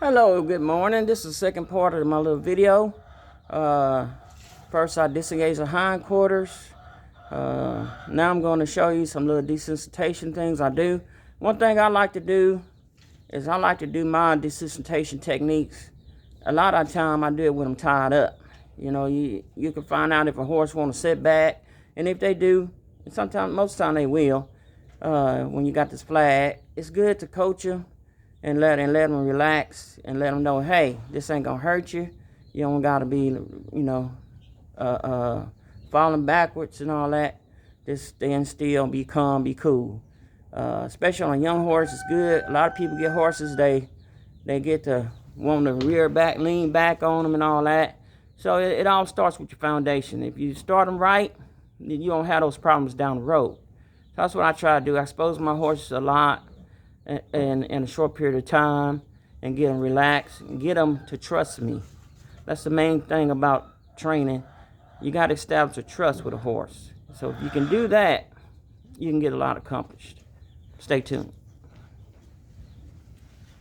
Hello, good morning. This is the second part of my little video. First I disengaged the hindquarters. Now I'm going to show you some little desensitization things I do. One thing I like to do is I like to do my desensitization techniques. A lot of the time I do it when I'm tied up. You know, you can find out if a horse want to sit back, and if they do, and sometimes, most of the time they will, when you got this flag, it's good to coach them and let them relax and let them know, hey, this ain't gonna hurt you. You don't gotta be, falling backwards and all that. Just stand still, be calm, be cool. Especially on a young horse, it's good. A lot of people get horses, they get to want to rear back, lean back on them and all that. So it all starts with your foundation. If you start them right, then you don't have those problems down the road. So that's what I try to do. I expose my horses a lot in a short period of time and get them relaxed and get them to trust me. That's the main thing about training. You got to establish a trust with a horse. So if you can do that, you can get a lot accomplished. Stay tuned.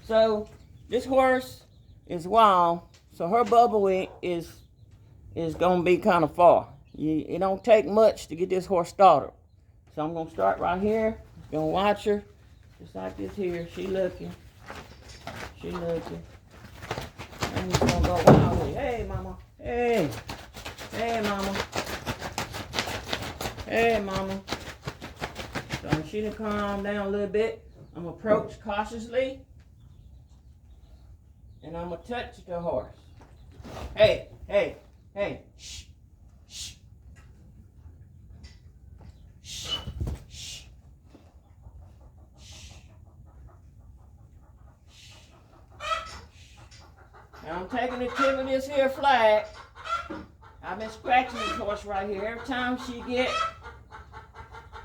So this horse is wild, so her bubble is gonna be kind of far. It don't take much to get this horse started. So I'm gonna start right here. Gonna watch her, just like this here. She looking. She looking. I'm just gonna go wild with. Hey, mama. Hey. Hey, mama. Hey, mama. So she done calm down a little bit. I'm gonna approach cautiously. And I'm gonna touch the horse. Hey, hey, hey. Shh. Shh. Shh. Shh. Now I'm taking the tip of this here flag. I've been scratching this horse right here. Every time she get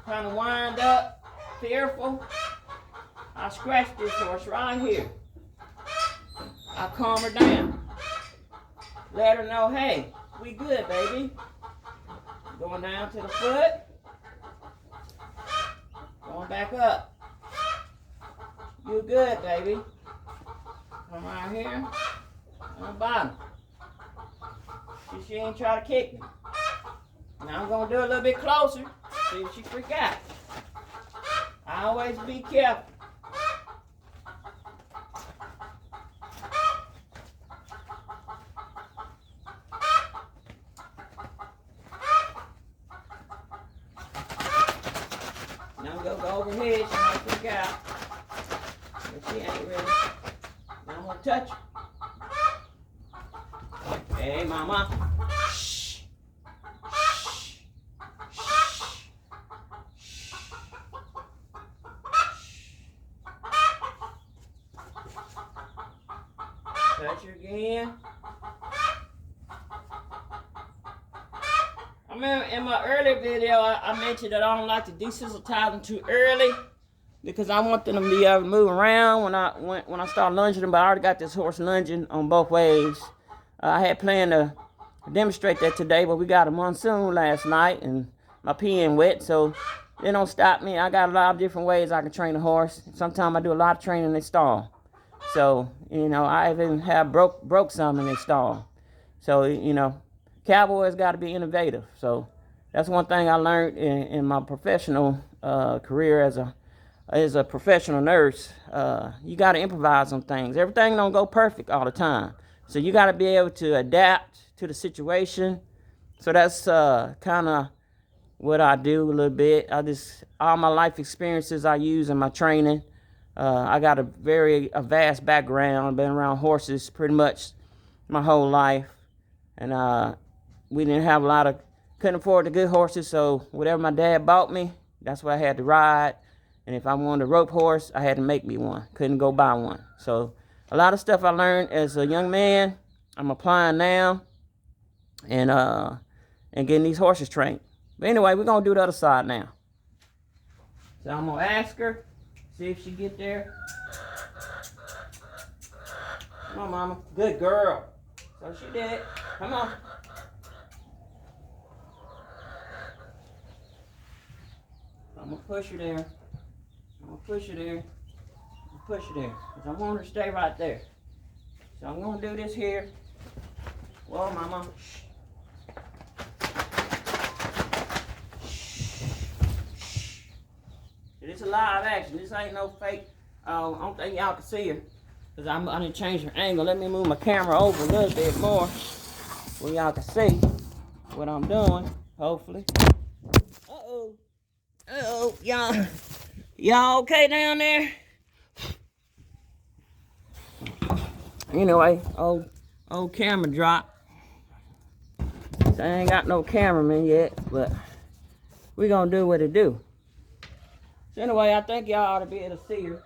kind of wind up, fearful, I scratch this horse right here. I calm her down. Let her know, hey, we good, baby. Going down to the foot. Going back up. You good, baby. Come right here. On the bottom. She ain't try to kick me. Now I'm gonna do a little bit closer. See if she freak out. I always be careful. Now I'm gonna go over here. She might freak out. But she ain't ready. Now I'm gonna touch her. Hey, mama. Shh. Shh. Shh. Touch her again. I remember in my earlier video, I mentioned that I don't like to desensitize them too early because I want them to be able to move around when I start lunging them. But I already got this horse lunging on both ways. I had planned to demonstrate that today, but we got a monsoon last night and my pen wet, so it don't stop me. I got a lot of different ways I can train a horse. Sometimes I do a lot of training in the stall. So, I even have broke some in the stall. So, cowboys got to be innovative. So that's one thing I learned in my professional career as a professional nurse. You got to improvise on things. Everything don't go perfect all the time. So you got to be able to adapt to the situation. So that's kind of what I do a little bit. All my life experiences I use in my training. I got a vast background. I've been around horses pretty much my whole life. And we couldn't afford the good horses. So whatever my dad bought me, that's what I had to ride. And if I wanted a rope horse, I had to make me one. Couldn't go buy one. So a lot of stuff I learned as a young man, I'm applying now, and getting these horses trained. But anyway, we're gonna do the other side now. So I'm gonna ask her, see if she get there. Come on, mama. Good girl. So she did. Come on. I'm gonna push her there. I'm gonna push her there. Push her there. Because I want her to stay right there. So I'm gonna do this here. Whoa, mama. This is live action. This ain't no fake. I don't think y'all can see her. Because I need to change her angle. Let me move my camera over a little bit more where y'all can see what I'm doing, hopefully. Uh-oh. Uh-oh. Y'all okay down there? Anyway, old camera drop. So I ain't got no cameraman yet, but we gonna do what it do. So anyway, I think y'all ought to be able to see her.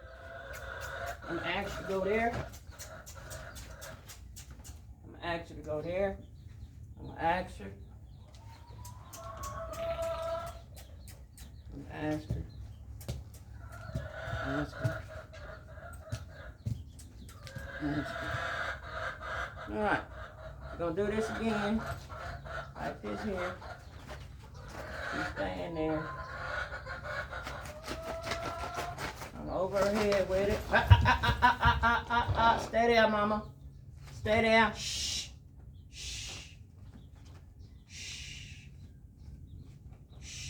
I'm gonna ask you to go there. I'm gonna ask you to go there. I'm gonna ask her. I'm gonna ask her. Ask her. Ask her. Alright. We're gonna do this again. Like this here. She's staying there. I'm over her head with it. Stay there, mama. Stay there. Shh. Shh. Shh.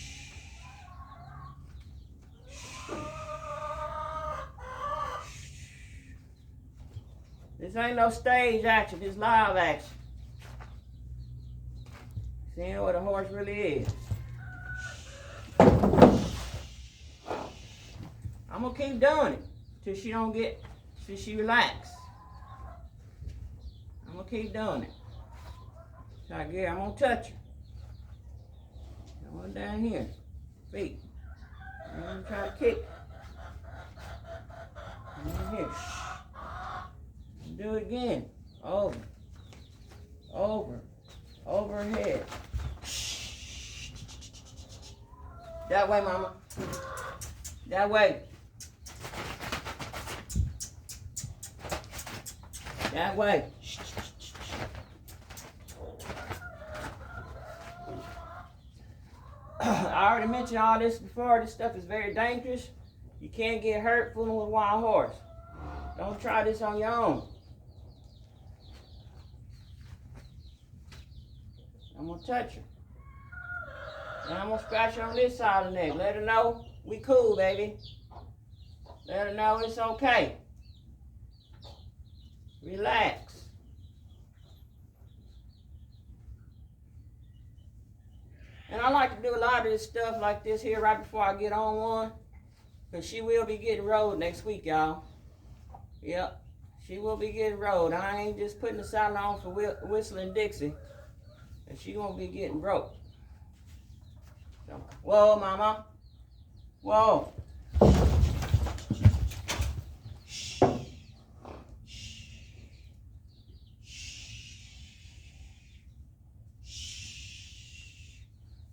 This ain't no stage action. This live action. Seeing what a horse really is. I'm gonna keep doing it till she relax. I'm gonna keep doing it. So I'm gonna touch her. Going down here, feet. I'm gonna try to kick. In here. Do it again. Over her head. That way, mama. That way. That way. I already mentioned all this before. This stuff is very dangerous. You can't get hurt fooling with a wild horse. Don't try this on your own. I'm gonna touch her. And I'm gonna scratch her on this side of the neck. Let her know we cool, baby. Let her know it's okay. Relax. And I like to do a lot of this stuff like this here right before I get on one. Because she will be getting rode next week, y'all. Yep. She will be getting rode. I ain't just putting the saddle on for Whistling Dixie. And she won't be getting broke. So, whoa, mama. Whoa.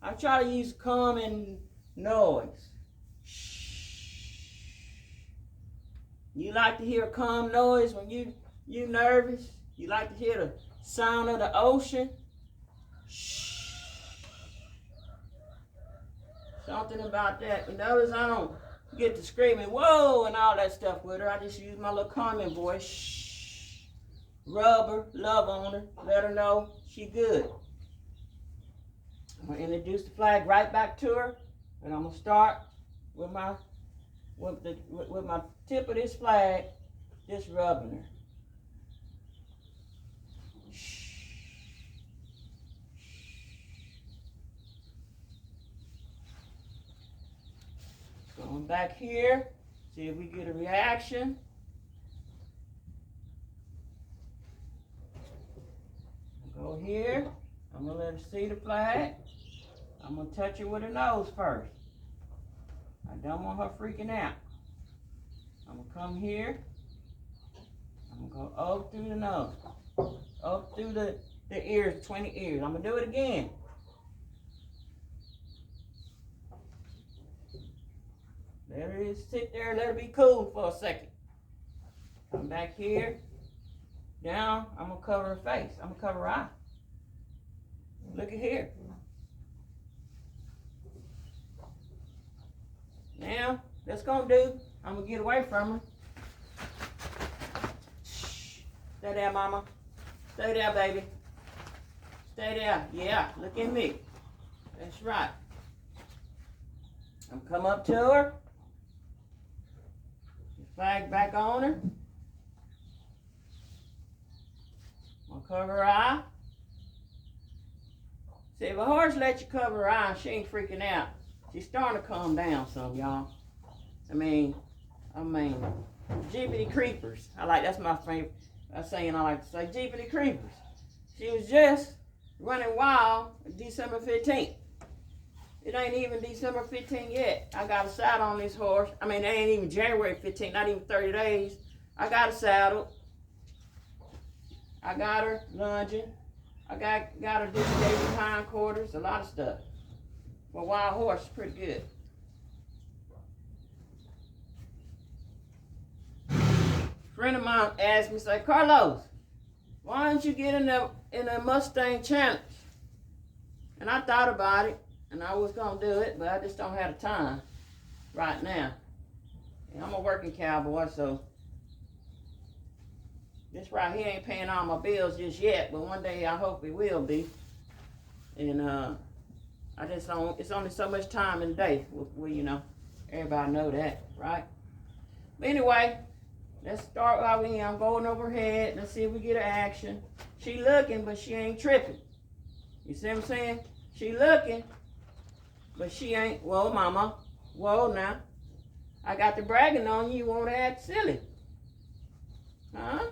I try to use calming noise. You like to hear a calm noise when you nervous? You like to hear the sound of the ocean? Something about that. You notice I don't get to screaming, whoa, and all that stuff with her. I just use my little calming voice. Shh. Rub her, love on her, let her know she good. I'm going to introduce the flag right back to her, and I'm going to start with my tip of this flag, just rubbing her. Going back here, see if we get a reaction. Go here, I'm gonna let her see the flag. I'm gonna touch her with her nose first. I don't want her freaking out. I'm gonna come here. I'm gonna go up through the nose, up through the ears, between the ears. I'm gonna do it again. Let her sit there, let her be cool for a second. Come back here. Down, I'm gonna cover her face. I'm gonna cover her eye. Look at here. Now, that's gonna do. I'm gonna get away from her. Stay there, mama. Stay there, baby. Stay there. Yeah, look at me. That's right. I'm come up to her. Flag back on her. I'm gonna cover her eye. See, if a horse lets you cover her eye, she ain't freaking out. She's starting to calm down some, y'all. I mean, Jeepity creepers. That's my favorite saying I like to say. Jeepity creepers. She was just running wild December 15th. It ain't even December 15th yet. I got a saddle on this horse. I mean, it ain't even January 15th, not even 30 days. I got a saddle. I got her lunging. I got her disengaging hindquarters, a lot of stuff. For a wild horse, pretty good. A friend of mine asked me, say, Carlos, why don't you get in the Mustang Challenge? And I thought about it, and I was gonna do it, but I just don't have the time right now. And I'm a working cowboy, so this right here ain't paying all my bills just yet, but one day I hope it will be. And it's only so much time in the day. Well, everybody know that, right? But anyway, let's start while I'm going overhead. Let's see if we get an action. She looking, but she ain't tripping. You see what I'm saying? She looking, but she ain't. Whoa, mama. Whoa, now. I got the bragging on you. You won't act silly. Huh?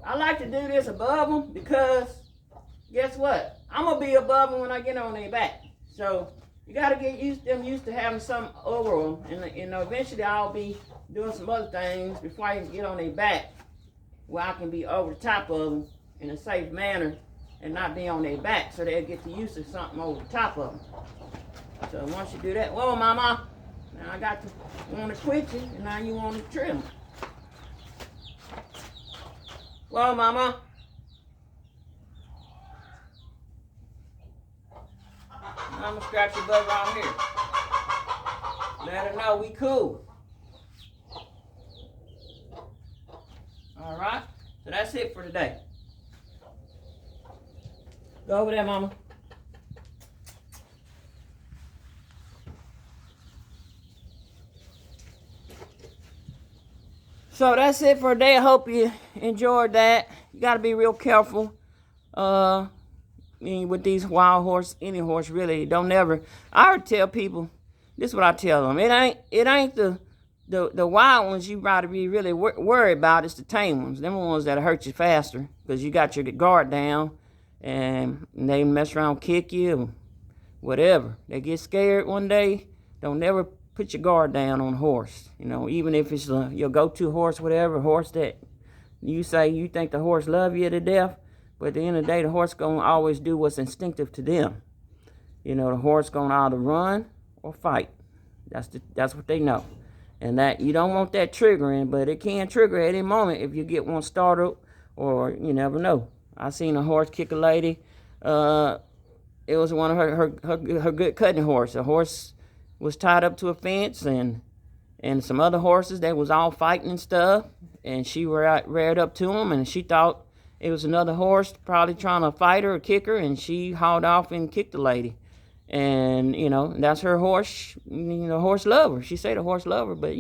I like to do this above them because guess what? I'm going to be above them when I get on their back. So you got to get used to having something over them. And eventually I'll be doing some other things before I can get on their back where I can be over the top of them in a safe manner and not be on their back so they'll get the use of something over the top of them. So once you do that, whoa, mama. Now I got to want to quit you and now you want to trim. Whoa, mama. I'm gonna scratch your butt right here. Let her know we cool. All right. So that's it for today. Go over there, mama. So that's it for today. I hope you enjoyed that. You got to be real careful with these wild horse, any horse really. Don't never. I would tell people, this is what I tell them. It ain't the wild ones you got to be really worried about. It's the tame ones. Them ones that hurt you faster because you got your guard down and they mess around, kick you, or whatever. They get scared one day. Don't never put your guard down on a horse, even if it's your go-to horse, whatever, horse that you say you think the horse love you to death, but at the end of the day, the horse gonna always do what's instinctive to them. The horse gonna either run or fight. That's what they know. And that you don't want that triggering, but it can trigger at any moment if you get one startled, or you never know. I seen a horse kick a lady. It was one of her good cutting horse. A horse was tied up to a fence, and some other horses that was all fighting and stuff, and she reared up to him, and she thought it was another horse probably trying to fight her or kick her, and she hauled off and kicked the lady. And that's her horse. Horse lover. She said a horse lover, but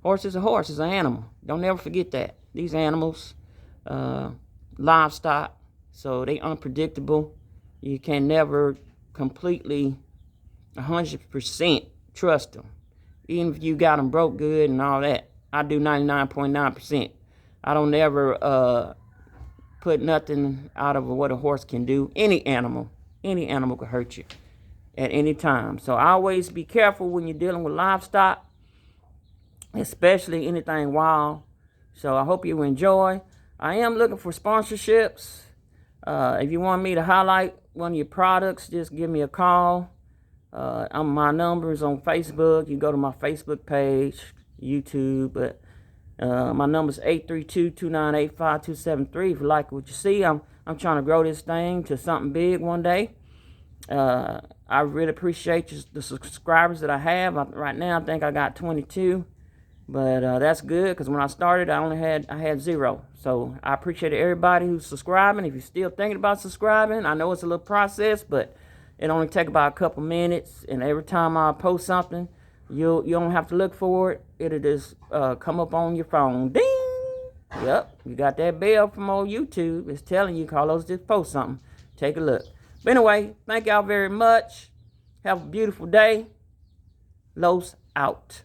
horse is a horse. It's an animal. Don't ever forget that. These animals, livestock, so they unpredictable. You can never completely 100% trust them. Even if you got them broke good and all that. I do 99.9%. I don't ever put nothing out of what a horse can do. Any animal can hurt you at any time. So always be careful when you're dealing with livestock, especially anything wild. So I hope you enjoy. I am looking for sponsorships. If you want me to highlight one of your products, just give me a call. My number is on Facebook. You go to my Facebook page, YouTube, but my number is 832-298-5273. If you like what you see, I'm trying to grow this thing to something big one day. I really appreciate the subscribers that I have. Right now, I think I got 22. But that's good, because when I started, I had 0. So I appreciate everybody who's subscribing. If you're still thinking about subscribing, I know it's a little process, but it only take about a couple minutes. And every time I post something, you don't have to look for it. It'll just come up on your phone. Ding! Yep, you got that bell from old YouTube. It's telling you, Carlos just post something. Take a look. But anyway, thank y'all very much. Have a beautiful day. Los out.